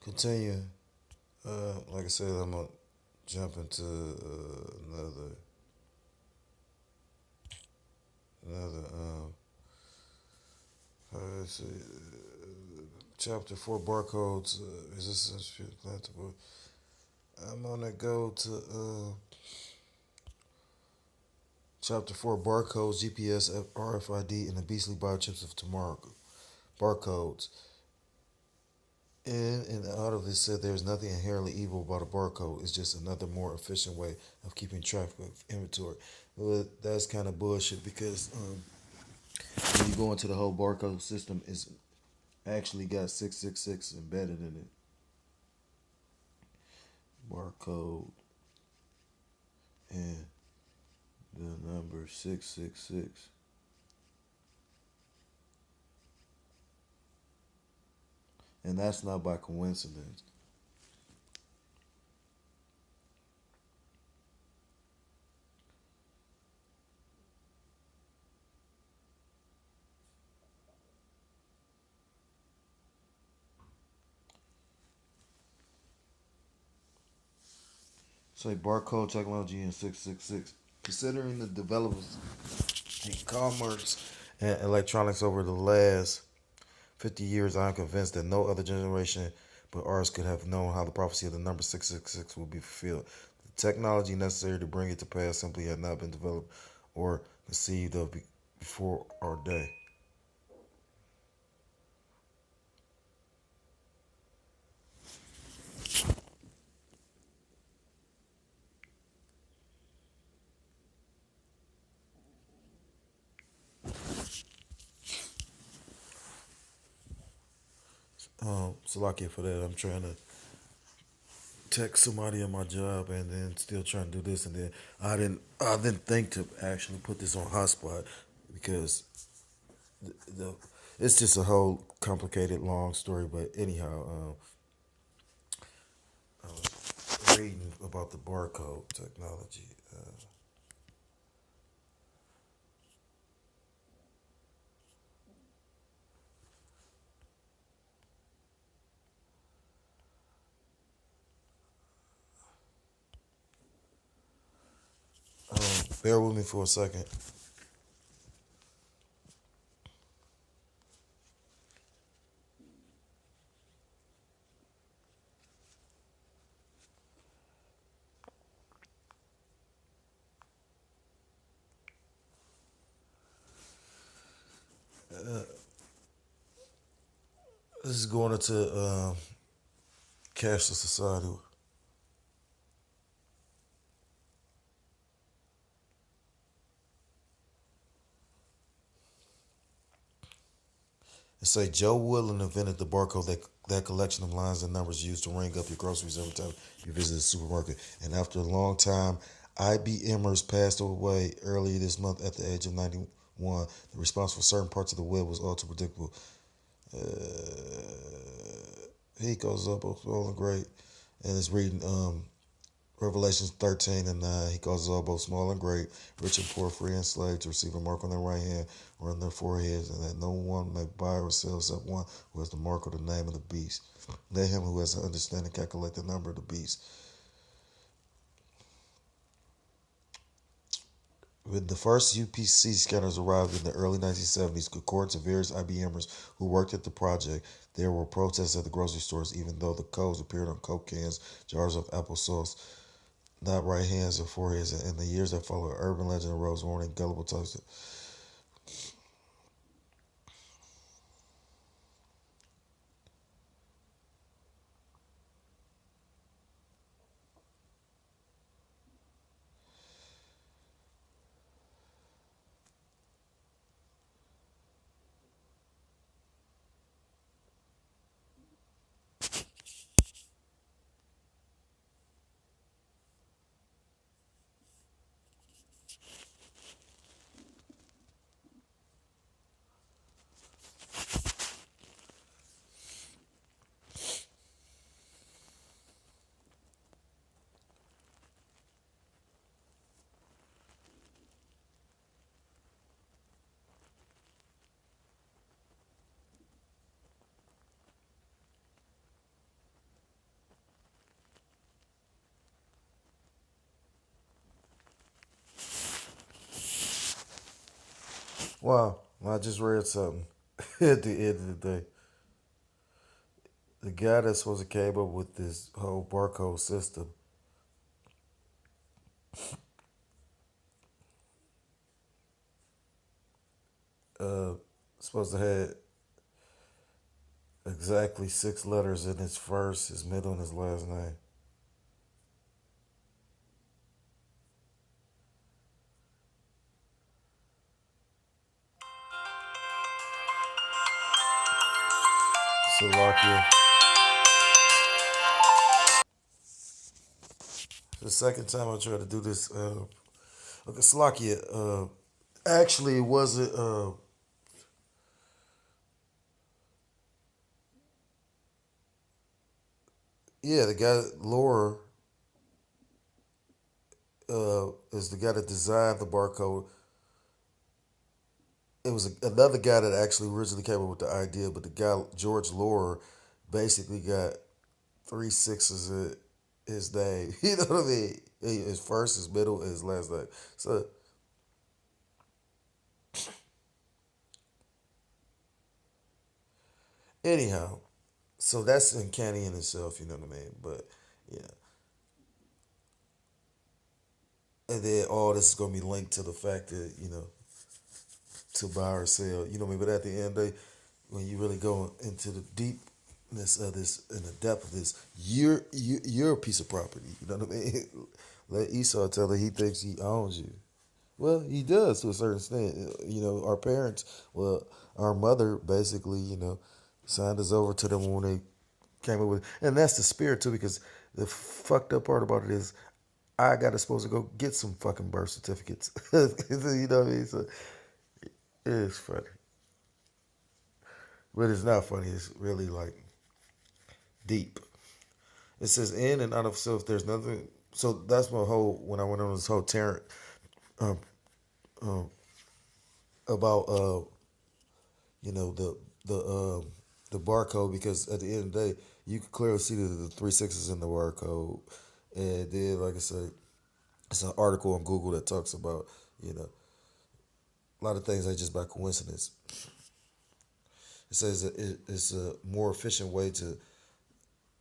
Continue. Like I said, I'm gonna jump into another. Let's see, chapter 4 barcodes. Resistance plantable. I'm gonna go to chapter 4 barcodes, GPS, RFID, and the beastly biochips of tomorrow. Barcodes. And out of it said there's nothing inherently evil about a barcode. It's just another more efficient way of keeping track of inventory. Well, that's kind of bullshit because when you go into the whole barcode system, it's actually got 666 embedded in it. Barcode and the number 666. And that's not by coincidence. Say barcode technology in 666. Considering the developments in commerce and electronics over the last 50 years, I am convinced that no other generation but ours could have known how the prophecy of the number 666 would be fulfilled. The technology necessary to bring it to pass simply had not been developed or conceived of before our day. Salakia for that. I'm trying to text somebody at my job and then still trying to do this and then I didn't think to actually put this on hotspot because the it's just a whole complicated long story. But anyhow, I was reading about the barcode technology. Bear with me for a second. This is going into cashless society. It say Joe Woodland invented the barcode that collection of lines and numbers used to ring up your groceries every time you visit the supermarket. And after a long time, IBMers passed away earlier this month at the age of 91. The response for certain parts of the web was all too predictable. Uh, he goes up, all and great, and it's reading Revelations 13 and 9. He causes all both small and great, rich and poor, free and slave, to receive a mark on their right hand or on their foreheads, and that no one may buy or sell except one who has the mark or the name of the beast. Let him who has an understanding calculate the number of the beast. When the first UPC scanners arrived in the early 1970s, according to various IBMers who worked at the project, there were protests at the grocery stores, even though the codes appeared on Coke cans, jars of applesauce, not right hands or foreheads. In the years that followed, urban legend arose warning gullible types. Wow, I just read something at the end of the day. The guy that's supposed to came up with this whole barcode system, uh, supposed to have exactly 6 letters in his first, his middle, and his last name. Slovakia. The second time I tried to do this, okay, Slovakia. Actually, it wasn't. Yeah, the guy Laura is the guy that designed the barcode. It was another guy that actually originally came up with the idea, but the guy George Laura basically got 3 6s in his name. You know what I mean? His first, his middle, and his last name. So anyhow, so that's uncanny in itself. You know what I mean? But yeah, and then all this is gonna be linked to the fact that to buy or sell. You know what I mean? But at the end of the day, when you really go into the deepness of this and the depth of this, you're a piece of property. You know what I mean? Let Esau tell her he thinks he owns you. Well, he does to a certain extent. Our parents, well, our mother basically, signed us over to them when they came up with, and that's the spirit too. Because the fucked up part about it is, I got to supposed to go get some fucking birth certificates. You know what I mean? So it's funny, but it's not funny. It's really like deep. It says in and out of self. There's nothing. So that's my whole when I went on this whole tarot um, um, about the the barcode, because at the end of the day you can clearly see the 3 6s in the barcode, and then like I said, it's an article on Google that talks about you know a lot of things are just by coincidence. It says that it's a more efficient way to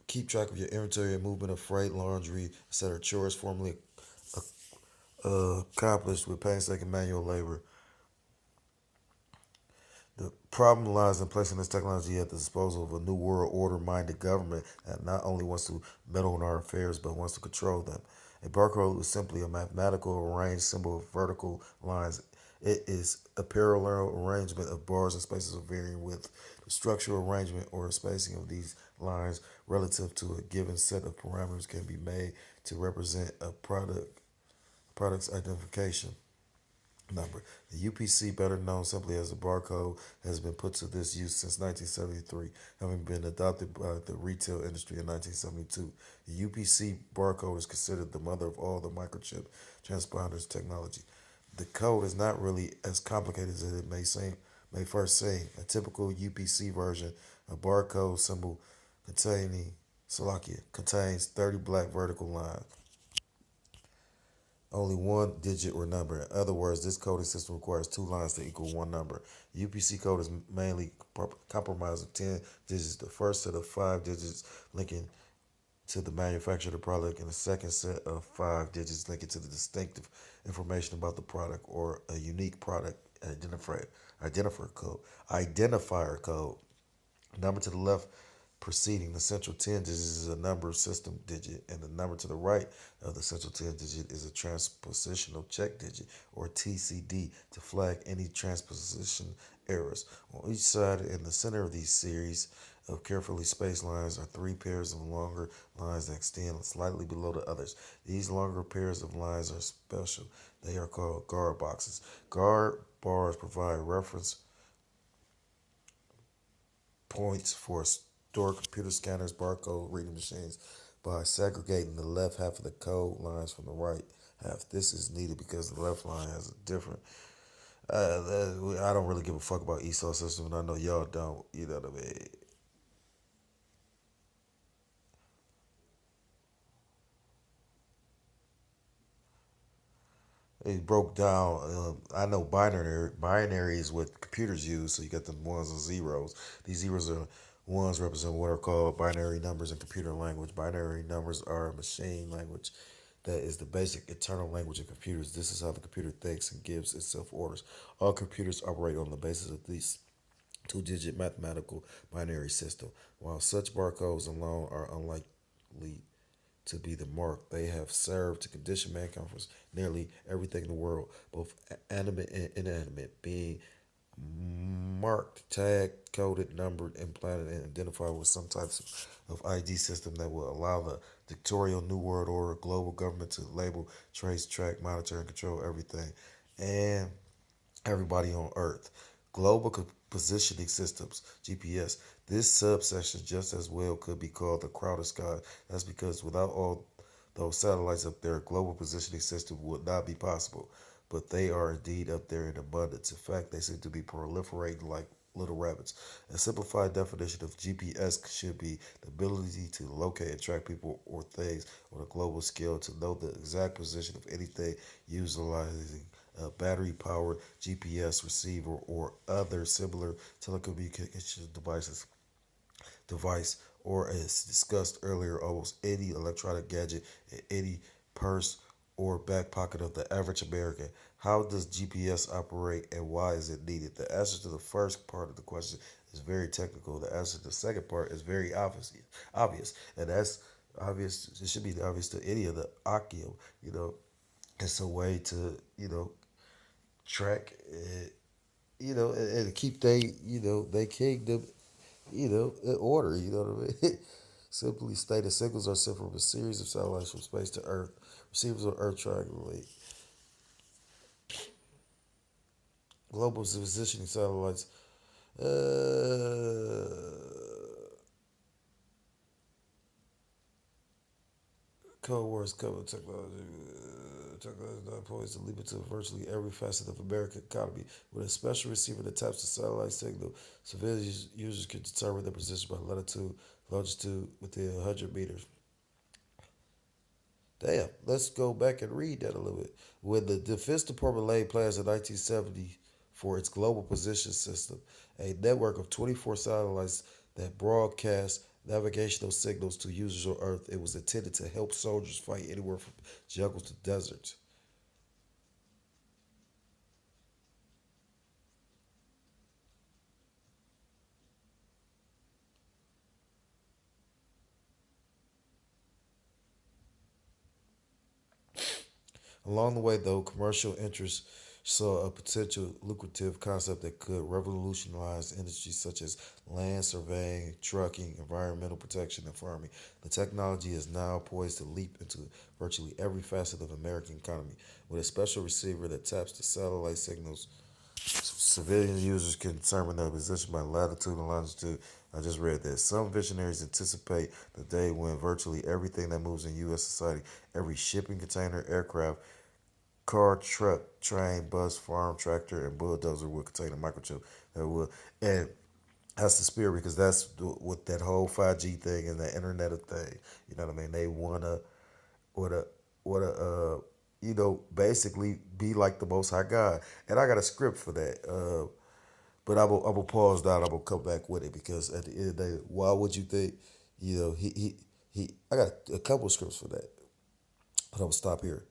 keep track of your inventory and movement of freight, laundry, etc. Chores formerly accomplished with painstaking manual labor. The problem lies in placing this technology at the disposal of a new world order minded government that not only wants to meddle in our affairs but wants to control them. A barcode is simply a mathematical arranged symbol of vertical lines. It is a parallel arrangement of bars and spaces of varying width. The structural arrangement or spacing of these lines relative to a given set of parameters can be made to represent a product's identification number. The UPC, better known simply as the barcode, has been put to this use since 1973, having been adopted by the retail industry in 1972. The UPC barcode is considered the mother of all the microchip transponders technology. The code is not really as complicated as it may first seem. A typical UPC version, a barcode symbol containing Slovakia, contains 30 black vertical lines, only one digit or number. In other words, this coding system requires 2 lines to equal one number. UPC code is mainly comprised of 10 digits. The first set of 5 digits linking to the manufacturer of the product, and the second set of 5 digits linking to the distinctive information about the product or a unique product identifier code. Number to the left preceding the central 10 digits is a number system digit, and the number to the right of the central 10 digit is a transpositional check digit, or TCD, to flag any transposition errors. On each side in the center of these series of carefully spaced lines are 3 pairs of longer lines that extend slightly below the others. These longer pairs of lines are special. They are called guard boxes. Guard bars provide reference points for store computer scanners, barcode reading machines, by segregating the left half of the code lines from the right half. This is needed because the left line has a different. I don't really give a fuck about ESOL system, and I know y'all don't. You know what I mean? it broke down. I know binary is what computers use. So you got the ones and zeros. These zeros are ones represent what are called binary numbers in computer language. Binary numbers are a machine language that is the basic internal language of computers. This is how the computer thinks and gives itself orders. All computers operate on the basis of these two-digit mathematical binary system. While such barcodes alone are unlikely to be the mark, they have served to condition mankind for nearly everything in the world, both animate and inanimate, being marked, tagged, coded, numbered, implanted, and identified with some types of ID system that will allow the dictatorial New World Order global government to label, trace, track, monitor, and control everything and everybody on Earth. Global Positioning Systems, GPS. This subsection just as well could be called the crowded sky. That's because without all those satellites up there, global positioning system would not be possible. But they are indeed up there in abundance. In fact, they seem to be proliferating like little rabbits. A simplified definition of GPS should be the ability to locate and track people or things on a global scale, to know the exact position of anything utilizing a battery powered GPS receiver or other similar telecommunication device, or as discussed earlier, almost any electronic gadget in any purse or back pocket of the average American. How does GPS operate and why is it needed? The answer to the first part of the question is very technical. The answer to the second part is very obvious, and that's obvious. It should be obvious to any of the Akio. You know, it's a way to track it, and keep they kingdom, in order. You know what I mean? Simply stated, signals are sent from a series of satellites from space to Earth. Receivers on Earth triangulate global positioning satellites. Uh, Cold War's cover technology. Technology is now poised to leap into virtually every facet of American economy. With a special receiver that taps the satellite signal, civilian users can determine their position by latitude, longitude within 100 meters. Damn, let's go back and read that a little bit. When the Defense Department laid plans in 1970 for its global position system, a network of 24 satellites that broadcast navigational signals to users on Earth, it was intended to help soldiers fight anywhere from jungles to deserts. Along the way, though, commercial interests saw a potential lucrative concept that could revolutionize industries such as land surveying, trucking, environmental protection, and farming. The technology is now poised to leap into virtually every facet of the American economy. With a special receiver that taps the satellite signals, civilian users can determine their position by latitude and longitude. I just read that. Some visionaries anticipate the day when virtually everything that moves in U.S. society, every shipping container, aircraft, car, truck, train, bus, farm, tractor, and bulldozer will contain a microchip that will, and that's the spirit because that's what that whole 5G thing and the Internet of Thing. You know what I mean? They wanna, basically be like the Most High God. And I got a script for that. But I'm gonna pause down. I'm gonna come back with it because at the end of the day, why would you think, he I got a couple scripts for that, but I'm gonna stop here.